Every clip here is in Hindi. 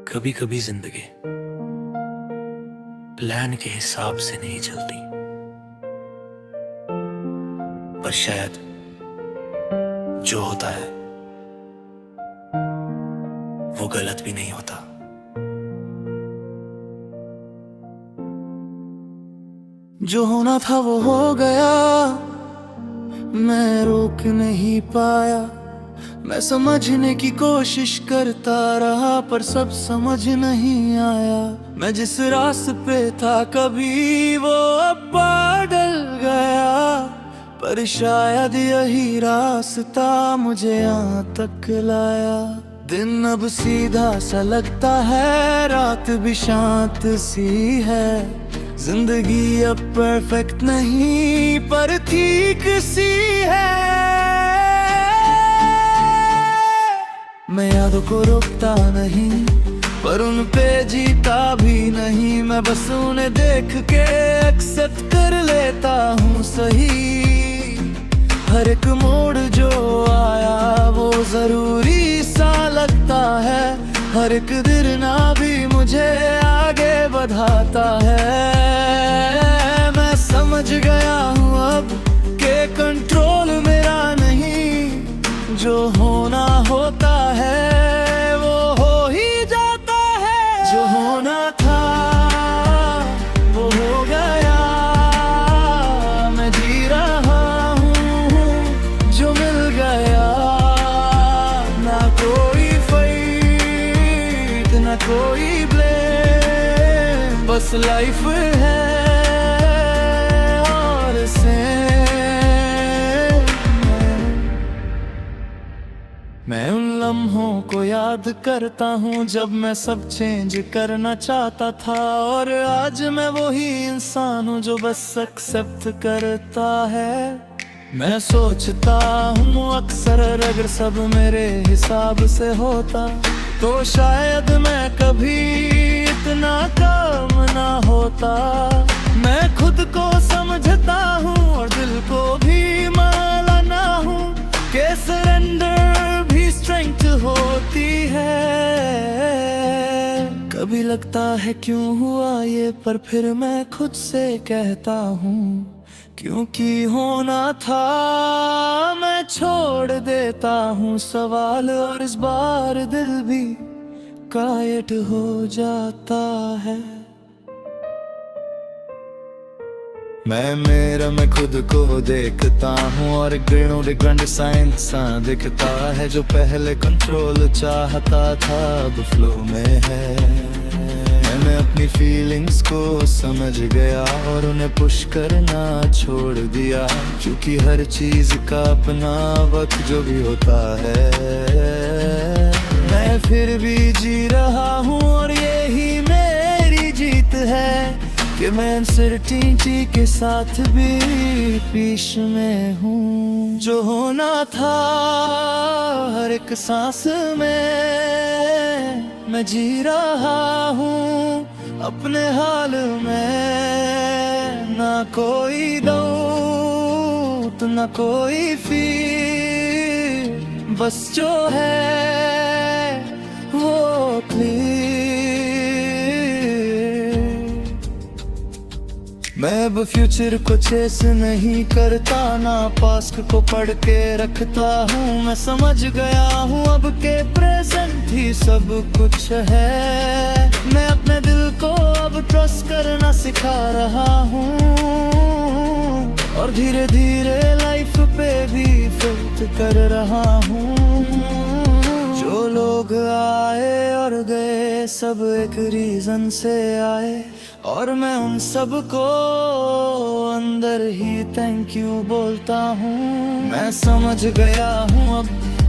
कभी कभी जिंदगी प्लान के हिसाब से नहीं चलती, पर शायद जो होता है वो गलत भी नहीं होता। जो होना था वो हो गया, मैं रोक नहीं पाया। मैं समझने की कोशिश करता रहा पर सब समझ नहीं आया। मैं जिस रास्ते पे था कभी वो अब बदल गया, पर शायद यही रास्ता मुझे यहाँ तक लाया। दिन अब सीधा सा लगता है, रात भी शांत सी है। जिंदगी अब परफेक्ट नहीं पर ठीक सी है। मैं यादों को रोकता नहीं पर उन पे जीता भी नहीं। मैं बस उन्हें देख के एक्सेप्ट कर लेता हूँ सही। हर एक मोड़ जो आया वो जरूरी सा लगता है। हर एक गिरना भी मुझे आगे बढ़ाता है। मैं समझ गया हूँ अब के कंट्रोल मेरा नहीं, जो होना होता है वो हो ही जाता है। जो होना था वो हो गया, मैं जी रहा हूँ जो मिल गया। ना कोई फाइट ना कोई ब्लेम, बस लाइफ है और मैं उन लम्हों को याद करता हूँ जब मैं सब चेंज करना चाहता था। और आज मैं वही इंसान हूँ जो बस एक्सेप्ट करता है। मैं सोचता हूँ अक्सर अगर सब मेरे हिसाब से होता तो शायद मैं कभी इतना कम ना होता। मैं खुद को समझता हूँ और दिल को भी मानना हूँ कि सरेंडर भी स्ट्रेंथ होती है। कभी लगता है क्यों हुआ ये, पर फिर मैं खुद से कहता हूँ क्योंकि होना था। मैं छोड़ देता हूँ सवाल और इस बार दिल भी कायट हो जाता है। मैं खुद को देखता हूँ और ग्रैंड साइंस दिखता है। जो पहले कंट्रोल चाहता था अब फ्लो में है। मैंने अपनी फीलिंग्स को समझ गया और उन्हें पुश करना छोड़ दिया, क्योंकि हर चीज का अपना वक्त जो भी होता है। मैं फिर भी जी रहा हूँ और यही मेरी जीत है कि मैं अनसर्टेनिटी के साथ भी पीस में हूँ। जो होना था हर एक सांस में मैं जी रहा हूँ अपने हाल में। ना कोई डाउट ना कोई फिर, बस जो है वो क्लियर। मैं अब फ्यूचर को चेस नहीं करता, ना पास्ट को पढ़ के रखता हूँ। मैं समझ गया हूँ अब के प्रेजेंट ही सब कुछ है। मैं अपने दिल को अब ट्रस्ट करना सिखा रहा हूँ और धीरे धीरे लाइफ पे भी फिट कर रहा हूँ। जो लोग आए और गए सब एक रीजन से आए, और मैं उन सब को अंदर ही थैंक यू बोलता हूँ। मैं समझ गया हूँ अब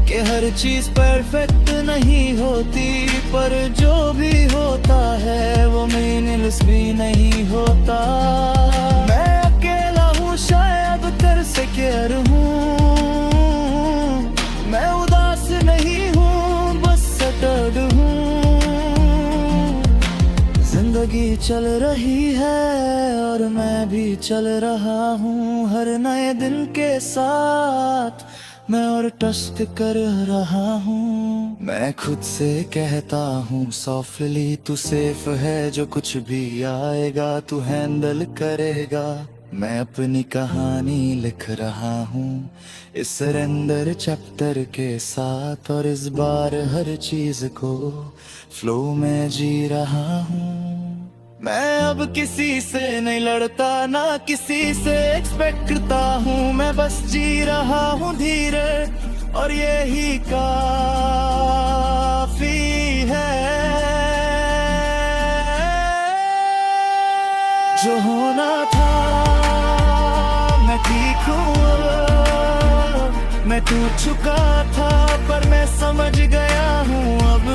कि हर चीज परफेक्ट नहीं होती, पर जो भी होता है वो मीनिंगलेस भी नहीं होता। मैं अकेला हूँ शायद कर से केयर हूँ, मैं उदास नहीं हूँ बस सटर्ड हूँ। जिंदगी चल रही है और मैं भी चल रहा हूँ हर नए दिन के साथ मैं और ट्रस्ट कर रहा हूँ। मैं खुद से कहता हूँ सॉफ्टली, तू सेफ है, जो कुछ भी आएगा तू हैंडल करेगा। मैं अपनी कहानी लिख रहा हूँ इस सरेंडर चैप्टर के साथ, और इस बार हर चीज को फ्लो में जी रहा हूँ। मैं अब किसी से नहीं लड़ता, ना किसी से एक्सपेक्ट करता हूँ। मैं बस जी रहा हूँ धीरे, और यही काफी है। जो होना था मैं ठीक हूँ अब, मैं टूट चुका था पर मैं समझ गया हूँ अब।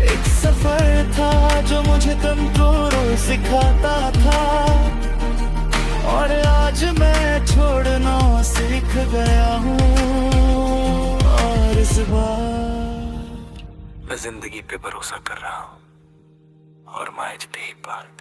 एक सफर था जो मुझे कंट्रोल सिखाता था, और आज मैं छोड़ना सीख गया हूँ। और इस बार मैं जिंदगी पे भरोसा कर रहा हूँ, और माइज भी पार्ट